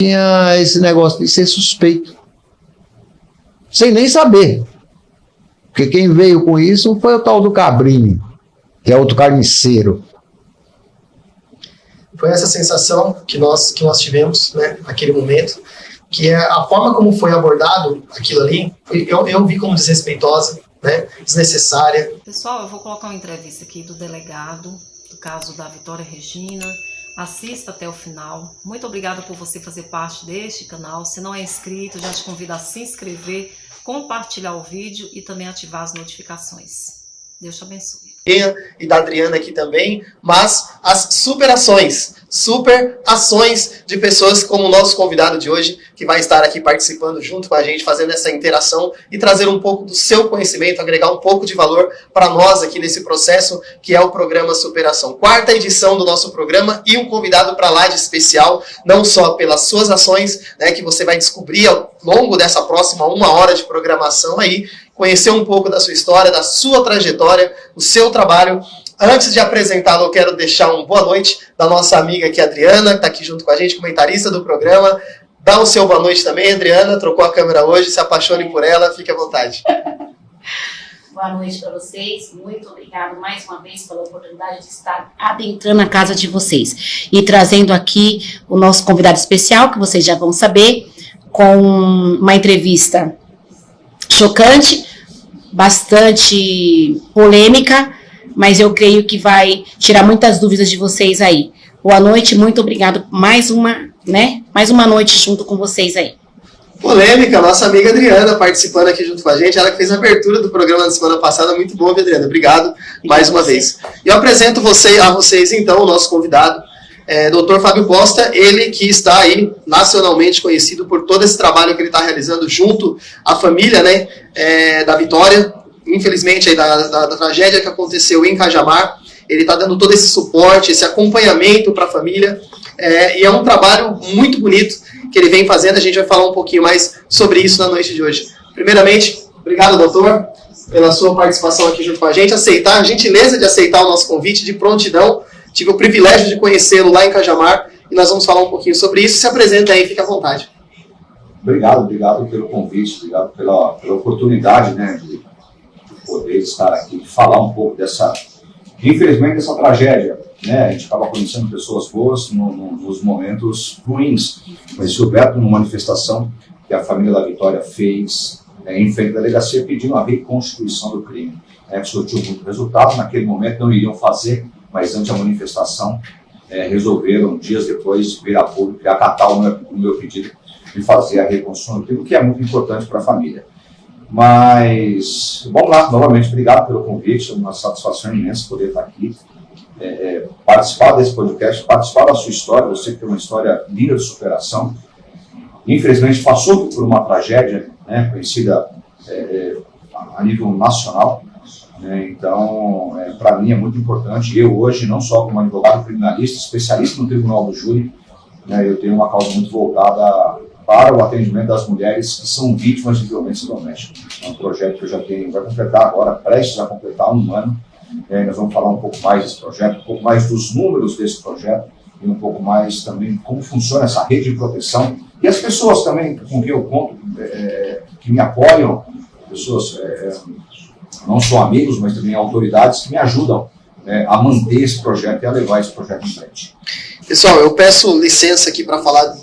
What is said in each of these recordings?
tinha esse negócio de ser suspeito. Sem nem saber. Porque quem veio com isso foi o tal do Cabrini, que é outro carniceiro. Foi essa sensação que nós tivemos, né, naquele momento, que é a forma como foi abordado aquilo ali, eu vi como desrespeitosa, né, desnecessária. Pessoal, eu vou colocar uma entrevista aqui do delegado, do caso da Vitória Regina. Assista até o final. Muito obrigada por você fazer parte deste canal. Se não é inscrito, já te convido a se inscrever, compartilhar o vídeo e também ativar as notificações. Deus te abençoe. E da Adriana aqui também, mas as super ações de pessoas como o nosso convidado de hoje, que vai estar aqui participando junto com a gente, fazendo essa interação e trazer um pouco do seu conhecimento, agregar um pouco de valor para nós aqui nesse processo que é o programa Superação. 4ª edição do nosso programa e um convidado para lá de especial, não só pelas suas ações, né, que você vai descobrir ao longo dessa próxima 1 hora de programação aí, conhecer um pouco da sua história, da sua trajetória, o seu trabalho. Antes de apresentá-lo, eu quero deixar uma boa noite da nossa amiga aqui, Adriana, que está aqui junto com a gente, comentarista do programa. Dá o seu boa noite também, Adriana, trocou a câmera hoje, se apaixone por ela, fique à vontade. Boa noite para vocês, muito obrigado mais uma vez pela oportunidade de estar adentrando a casa de vocês. E trazendo aqui o nosso convidado especial, que vocês já vão saber, com uma entrevista chocante, bastante polêmica, mas eu creio que vai tirar muitas dúvidas de vocês aí. Boa noite, muito obrigado por mais uma noite junto com vocês aí. Polêmica, nossa amiga Adriana participando aqui junto com a gente, ela que fez a abertura do programa da semana passada, muito bom, Adriana, obrigado mais uma vez. E eu apresento a vocês então o nosso convidado, Dr. Fábio Costa, ele que está aí nacionalmente conhecido por todo esse trabalho que ele está realizando junto à família, né, da Vitória, infelizmente aí da tragédia que aconteceu em Cajamar. Ele está dando todo esse suporte, esse acompanhamento para a família, e é um trabalho muito bonito que ele vem fazendo. A gente vai falar um pouquinho mais sobre isso na noite de hoje. Primeiramente, obrigado, doutor, pela sua participação aqui junto com a gente, a gentileza de aceitar o nosso convite de prontidão. Tive o privilégio de conhecê-lo lá em Cajamar e nós vamos falar um pouquinho sobre isso. Se apresenta aí, fique à vontade. Obrigado pelo convite, obrigado pela oportunidade, né, de poder estar aqui, de falar um pouco infelizmente, dessa tragédia, né? A gente acaba conhecendo pessoas boas nos momentos ruins. Mas o Beto, numa manifestação que a família da Vitória fez em frente à delegacia, pedindo a reconstituição do crime. Surtiu muito resultado, naquele momento não iriam fazer, mas antes da manifestação resolveram, dias depois, vir a público e acatar o meu pedido de fazer a reconstrução do crime, que é muito importante para a família. Mas, vamos lá, novamente, obrigado pelo convite, é uma satisfação imensa poder estar aqui, participar desse podcast, participar da sua história. Você que tem uma história linda de superação, infelizmente passou por uma tragédia, né, conhecida a nível nacional, né, então, para mim é muito importante. Eu hoje, não só como advogado criminalista, especialista no Tribunal do Júri, né, eu tenho uma causa muito voltada para o atendimento das mulheres que são vítimas de violência doméstica. É um projeto que eu já tenho, vai completar agora, prestes a completar 1 ano. Nós vamos falar um pouco mais desse projeto, um pouco mais dos números desse projeto e um pouco mais também como funciona essa rede de proteção. E as pessoas também com quem eu conto, que me apoiam, pessoas não só amigos, mas também autoridades que me ajudam a manter esse projeto e a levar esse projeto em frente. Pessoal, eu peço licença aqui para falar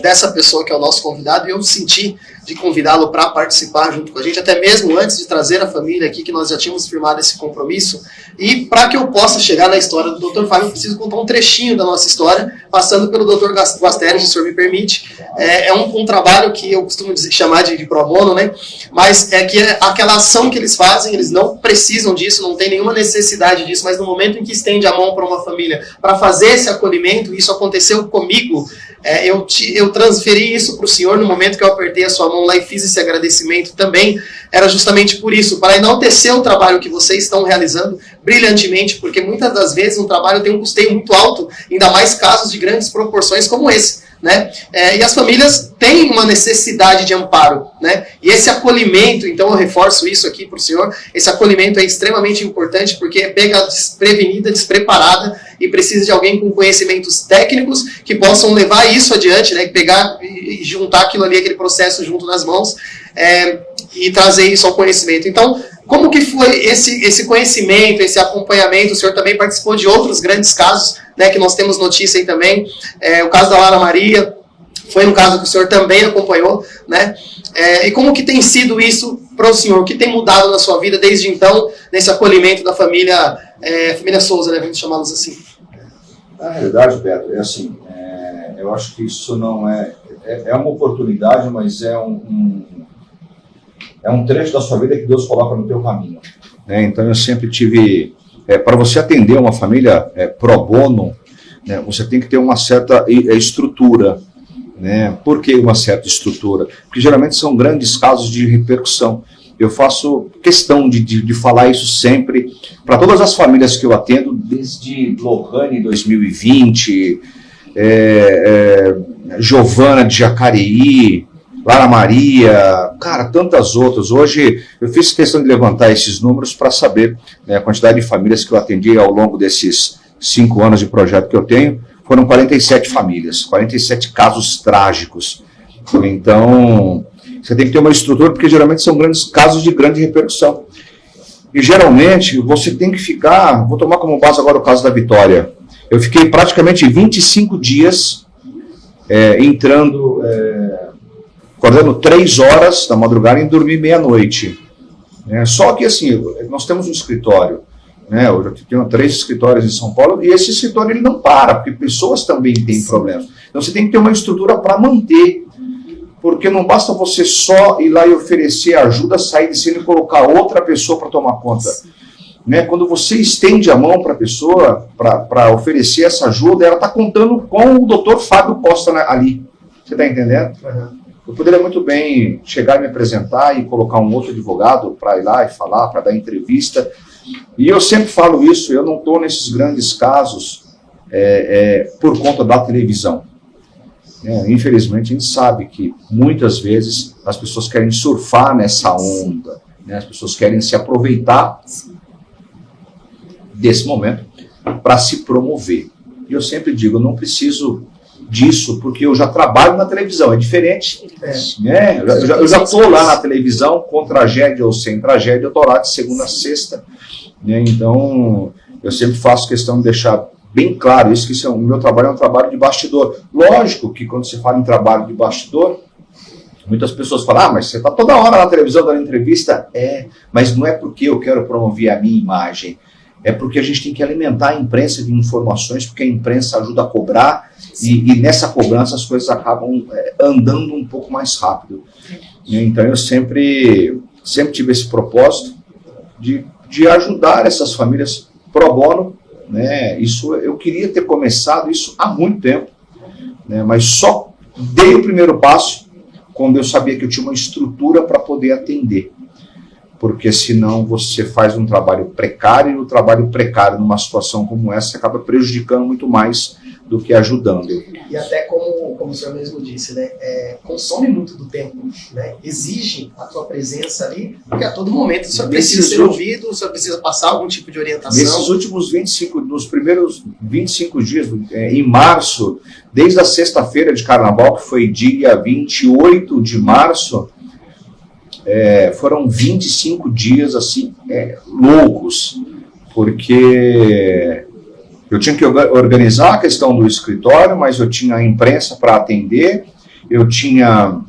dessa pessoa que é o nosso convidado, e eu senti de convidá-lo para participar junto com a gente, até mesmo antes de trazer a família aqui, que nós já tínhamos firmado esse compromisso. E para que eu possa chegar na história do Dr. Fábio, eu preciso contar um trechinho da nossa história, passando pelo Dr. Guasteri, se o senhor me permite. É um trabalho que eu costumo chamar de pro bono, né? Mas é que aquela ação que eles fazem, eles não precisam disso, não tem nenhuma necessidade disso, mas no momento em que estende a mão para uma família para fazer esse acolhimento, isso aconteceu comigo. Eu transferi isso para o senhor no momento que eu apertei a sua mão lá e fiz esse agradecimento também. Era justamente por isso, para enaltecer o trabalho que vocês estão realizando brilhantemente, porque muitas das vezes um trabalho tem um custeio muito alto, ainda mais casos de grandes proporções como esse. né? E as famílias têm uma necessidade de amparo, né? E esse acolhimento, então eu reforço isso aqui para o senhor, esse acolhimento é extremamente importante porque pega desprevenida, despreparada e precisa de alguém com conhecimentos técnicos que possam levar isso adiante, né? Pegar e juntar aquilo ali, aquele processo junto nas mãos e trazer isso ao conhecimento. Então, como que foi esse conhecimento, esse acompanhamento? O senhor também participou de outros grandes casos, né, que nós temos notícia aí também. O caso da Lara Maria foi um caso que o senhor também acompanhou, né? E como que tem sido isso para o senhor? O que tem mudado na sua vida desde então, nesse acolhimento da família Souza, né? Vamos chamá-los assim. Na realidade, Beto, é assim, eu acho que isso não é uma oportunidade, mas é um trecho da sua vida que Deus coloca no teu caminho, né? Então eu sempre tive, para você atender uma família pro bono, né, você tem que ter uma certa estrutura, né? Por que uma certa estrutura? Porque geralmente são grandes casos de repercussão. Eu faço questão de falar isso sempre para todas as famílias que eu atendo, desde Lohane 2020, Giovana de Jacareí, Lara Maria, cara, tantas outras. Hoje eu fiz questão de levantar esses números para saber, né, a quantidade de famílias que eu atendi ao longo desses 5 anos de projeto que eu tenho. Foram 47 famílias, 47 casos trágicos. Então, você tem que ter uma estrutura, porque geralmente são grandes casos de grande repercussão. E geralmente você tem que ficar, vou tomar como base agora o caso da Vitória. Eu fiquei praticamente 25 dias acordando 3 horas da madrugada e dormir meia-noite. Só que assim, nós temos um escritório, né? Eu já tenho 3 escritórios em São Paulo e esse escritório ele não para, porque pessoas também têm problemas. Então você tem que ter uma estrutura para manter, porque não basta você só ir lá e oferecer ajuda, sair de cena e colocar outra pessoa para tomar conta. Né? Quando você estende a mão para a pessoa, para oferecer essa ajuda, ela está contando com o Dr. Fábio Costa ali. Você está entendendo? Uhum. Eu poderia muito bem chegar e me apresentar e colocar um outro advogado para ir lá e falar, para dar entrevista. E eu sempre falo isso, eu não estou nesses grandes casos por conta da televisão. Infelizmente, a gente sabe que muitas vezes as pessoas querem surfar nessa onda, né? As pessoas querem se aproveitar desse momento para se promover. E eu sempre digo, eu não preciso disso, porque eu já trabalho na televisão, é diferente. Né? Eu já estou lá na televisão, com tragédia ou sem tragédia, eu estou lá de segunda a sexta. Né? Então, eu sempre faço questão de deixar bem claro isso, que o meu trabalho é um trabalho de bastidor. Lógico que quando se fala em trabalho de bastidor, muitas pessoas falam, mas você está toda hora na televisão dando entrevista. Mas não é porque eu quero promover a minha imagem, é porque a gente tem que alimentar a imprensa de informações, porque a imprensa ajuda a cobrar, e nessa cobrança as coisas acabam andando um pouco mais rápido. Então eu sempre tive esse propósito de ajudar essas famílias pro bono, né? Isso, eu queria ter começado isso há muito tempo, né? Mas só dei o primeiro passo quando eu sabia que eu tinha uma estrutura para poder atender. Porque senão você faz um trabalho precário, e o trabalho precário numa situação como essa acaba prejudicando muito mais do que ajudando. E até como o senhor mesmo disse, né, consome muito do tempo, né, exige a tua presença ali, porque a todo momento o senhor precisa ser ouvido, o senhor precisa passar algum tipo de orientação. Nesses últimos nos primeiros 25 dias, em março, desde a sexta-feira de carnaval, que foi dia 28 de março, foram 25 dias assim, loucos, porque eu tinha que organizar a questão do escritório, mas eu tinha a imprensa para atender, eu tinha